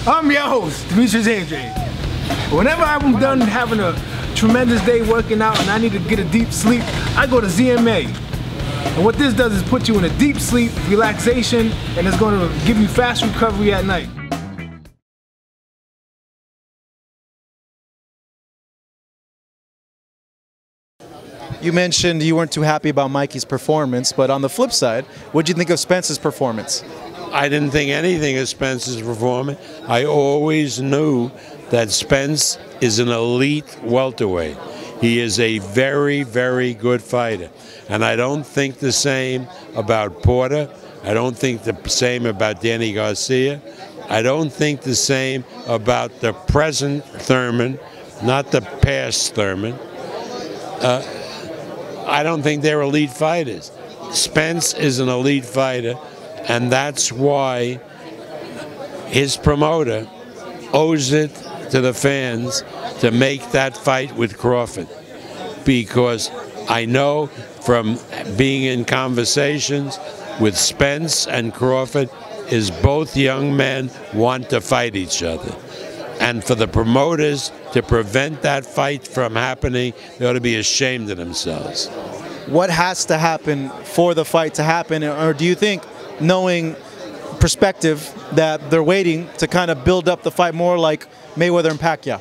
I'm your host, Demetrius Andre. Whenever I'm done having a tremendous day working out and I need to get a deep sleep, I go to ZMA. And what this does is put you in a deep sleep, relaxation, and it's going to give you fast recovery at night. You mentioned you weren't too happy about Mikey's performance, but on the flip side, what did you think of Spence's performance? I didn't think anything of Spence's performance. I always knew that Spence is an elite welterweight. He is a very, very good fighter. And I don't think the same about Porter. I don't think the same about Danny Garcia. I don't think the same about the present Thurman, not the past Thurman. I don't think they're elite fighters. Spence is an elite fighter, and that's why his promoter owes it to the fans to make that fight with Crawford. Because I know from being in conversations with Spence and Crawford is both young men want to fight each other. And for the promoters to prevent that fight from happening, they ought to be ashamed of themselves. What has to happen for the fight to happen? Or do you think, knowing perspective, that they're waiting to kind of build up the fight more like Mayweather and Pacquiao?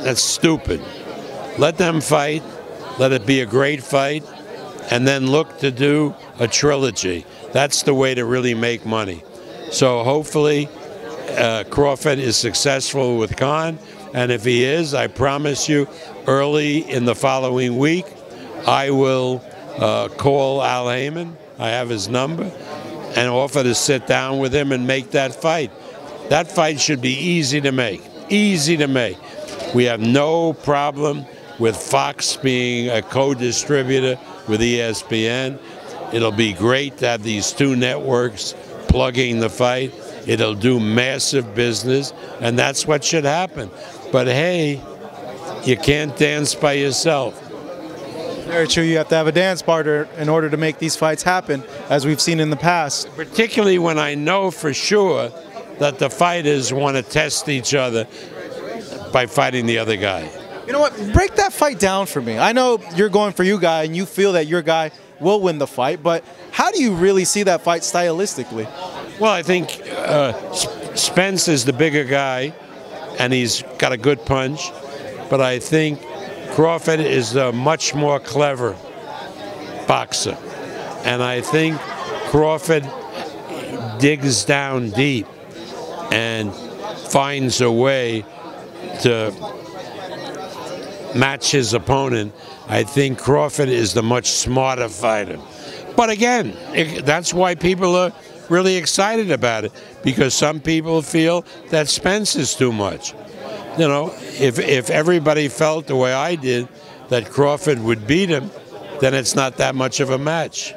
That's stupid. Let them fight. Let it be a great fight. And then look to do a trilogy. That's the way to really make money. So hopefully Crawford is successful with Khan, and if he is, I promise you, early in the following week, I will call Al Haymon, I have his number, and offer to sit down with him and make that fight. That fight should be easy to make, easy to make. We have no problem with Fox being a co-distributor with ESPN. It'll be great to have these two networks plugging the fight. It'll do massive business, and that's what should happen. But hey, you can't dance by yourself. Very true. You have to have a dance partner in order to make these fights happen, as we've seen in the past. Particularly when I know for sure that the fighters want to test each other by fighting the other guy. You know what? Break that fight down for me. I know you're going for your guy, and you feel that your guy will win the fight, but how do you really see that fight stylistically? Well, I think Spence is the bigger guy, and he's got a good punch. But I think Crawford is a much more clever boxer. And I think Crawford digs down deep and finds a way to match his opponent. I think Crawford is the much smarter fighter. But again, that's why people are really excited about it, because some people feel that Spence is too much. You know, if everybody felt the way I did, that Crawford would beat him, then it's not that much of a match.